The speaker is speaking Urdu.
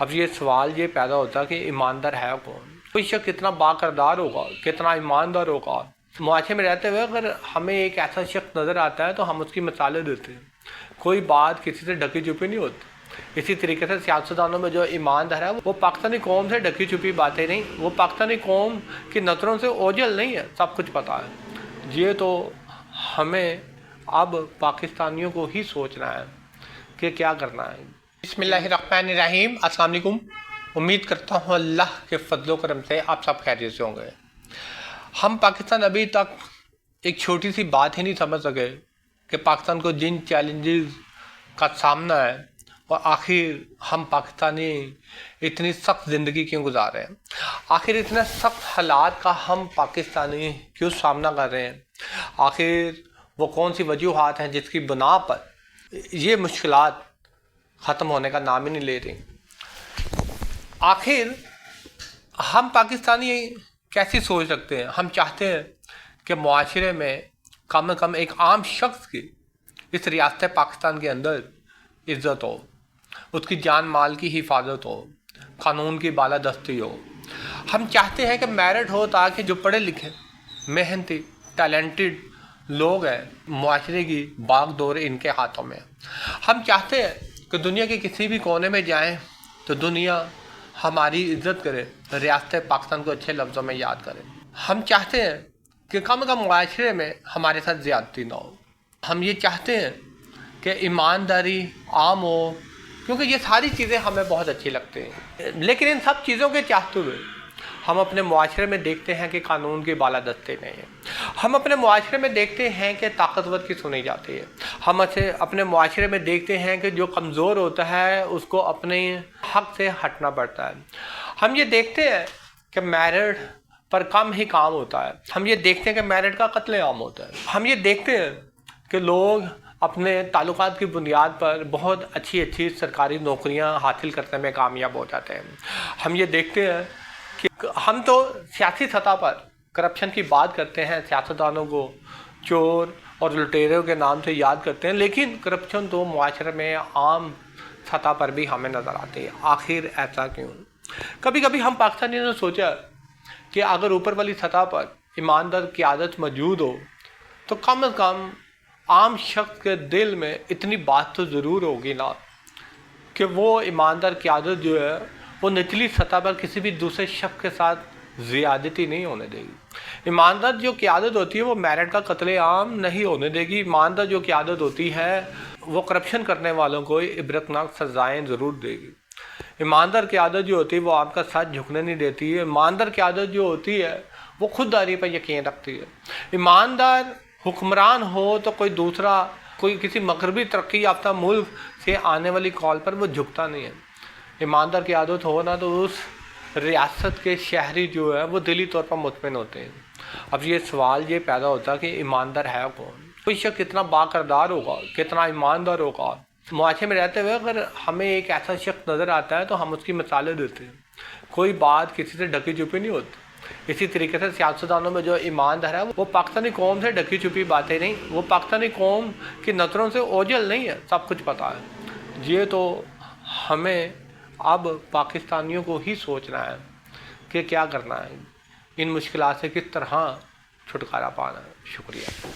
اب یہ سوال یہ پیدا ہوتا ہے کہ ایماندار ہے کون؟ کوئی شخص کتنا باکردار ہوگا، کتنا ایماندار ہوگا؟ معاشرے میں رہتے ہوئے اگر ہمیں ایک ایسا شخص نظر آتا ہے تو ہم اس کی مثالیں دیتے ہیں۔ کوئی بات کسی سے ڈھکی چھپی نہیں ہوتی۔ اسی طریقے سے سیاستدانوں میں جو ایماندار ہے وہ پاکستانی قوم سے ڈھکی چھپی باتیں نہیں، وہ پاکستانی قوم کی نظروں سے اوجھل نہیں ہے، سب کچھ پتہ ہے۔ یہ تو ہمیں اب پاکستانیوں کو ہی سوچنا ہے کہ کیا کرنا ہے۔ بسم اللہ الرحمن الرحیم۔ السلام علیکم۔ امید کرتا ہوں اللہ کے فضل و کرم سے آپ سب خیریت سے ہوں گے۔ ہم پاکستان ابھی تک ایک چھوٹی سی بات ہی نہیں سمجھ سکے کہ پاکستان کو جن چیلنجز کا سامنا ہے اور آخر ہم پاکستانی اتنی سخت زندگی کیوں گزار رہے ہیں، آخر اتنے سخت حالات کا ہم پاکستانی کیوں سامنا کر رہے ہیں، آخر وہ کون سی وجوہات ہیں جس کی بنا پر یہ مشکلات ختم ہونے کا نام ہی نہیں لے رہی۔ آخر ہم پاکستانی کیسی سوچ رکھتے ہیں؟ ہم چاہتے ہیں کہ معاشرے میں کم از کم ایک عام شخص کی اس ریاست پاکستان کے اندر عزت ہو، اس کی جان مال کی حفاظت ہو، قانون کی بالادستی ہو۔ ہم چاہتے ہیں کہ میرٹ ہو تاکہ جو پڑھے لکھے، محنتی، ٹیلنٹڈ لوگ ہیں، معاشرے کی باغ دور ان کے ہاتھوں میں۔ ہم چاہتے ہیں کہ دنیا کے کسی بھی کونے میں جائیں تو دنیا ہماری عزت کرے، ریاست پاکستان کو اچھے لفظوں میں یاد کرے۔ ہم چاہتے ہیں کہ کم از کم معاشرے میں ہمارے ساتھ زیادتی نہ ہو۔ ہم یہ چاہتے ہیں کہ ایمانداری عام ہو، کیونکہ یہ ساری چیزیں ہمیں بہت اچھی لگتی ہیں۔ لیکن ان سب چیزوں کے چاہتے ہوئے ہم اپنے معاشرے میں دیکھتے ہیں کہ قانون کی بالادستی نہیں ہے۔ ہم اپنے معاشرے میں دیکھتے ہیں کہ طاقتور کی سنی جاتی ہے۔ ہم اپنے معاشرے میں دیکھتے ہیں کہ جو کمزور ہوتا ہے اس کو اپنے حق سے ہٹنا پڑتا ہے۔ ہم یہ دیکھتے ہیں کہ میرٹ پر کم ہی کام ہوتا ہے۔ ہم یہ دیکھتے ہیں کہ میرٹ کا قتل عام ہوتا ہے۔ ہم یہ دیکھتے ہیں کہ لوگ اپنے تعلقات کی بنیاد پر بہت اچھی سرکاری نوکریاں حاصل کرنے میں کامیاب ہو جاتے ہیں۔ ہم یہ دیکھتے ہیں کہ ہم تو سیاسی سطح پر کرپشن کی بات کرتے ہیں، سیاستدانوں کو چور اور لٹیروں کے نام سے یاد کرتے ہیں، لیکن کرپشن تو معاشرے میں عام سطح پر بھی ہمیں نظر آتی ہے۔ آخر ایسا کیوں؟ کبھی کبھی ہم پاکستانیوں نے سوچا کہ اگر اوپر والی سطح پر ایماندار قیادت موجود ہو تو کم از کم عام شخص کے دل میں اتنی بات تو ضرور ہوگی نا کہ وہ ایماندار قیادت جو ہے وہ نچلی سطح پر کسی بھی دوسرے شخص کے ساتھ زیادتی نہیں ہونے دے گی۔ ایماندار جو قیادت ہوتی ہے وہ میرٹ کا قتل عام نہیں ہونے دے گی۔ ایماندار جو قیادت ہوتی ہے وہ کرپشن کرنے والوں کو عبرتناک سزائیں ضرور دے گی۔ ایماندار قیادت جو ہوتی ہے وہ آپ کا ساتھ جھکنے نہیں دیتی ہے۔ ایماندار قیادت جو ہوتی ہے وہ خودداری پر یقین رکھتی ہے۔ ایماندار حکمران ہو تو کوئی کسی مغربی ترقی یافتہ ملک سے آنے والی کال پر وہ جھکتا نہیں ہے۔ ایماندار قیادت ہو نا تو اس ریاست کے شہری جو ہے وہ دلی طور پر مطمئن ہوتے ہیں۔ اب یہ سوال یہ پیدا ہوتا ہے کہ ایماندار ہے کون؟ کوئی شخص کتنا باکردار ہوگا، کتنا ایماندار ہوگا؟ معاشرے میں رہتے ہوئے اگر ہمیں ایک ایسا شخص نظر آتا ہے تو ہم اس کی مثالیں دیتے ہیں۔ کوئی بات کسی سے ڈھکی چھپی نہیں ہوتی۔ اسی طریقے سے سیاستدانوں میں جو ایماندار ہے وہ پاکستانی قوم سے ڈھکی چھپی باتیں نہیں، وہ پاکستانی قوم کی نظروں سے اوجھل نہیں ہے، سب کچھ پتہ ہے۔ یہ تو ہمیں اب پاکستانیوں کو ہی سوچنا ہے کہ کیا کرنا ہے، ان مشکلات سے کس طرح چھٹکارا پانا ہے۔ شکریہ۔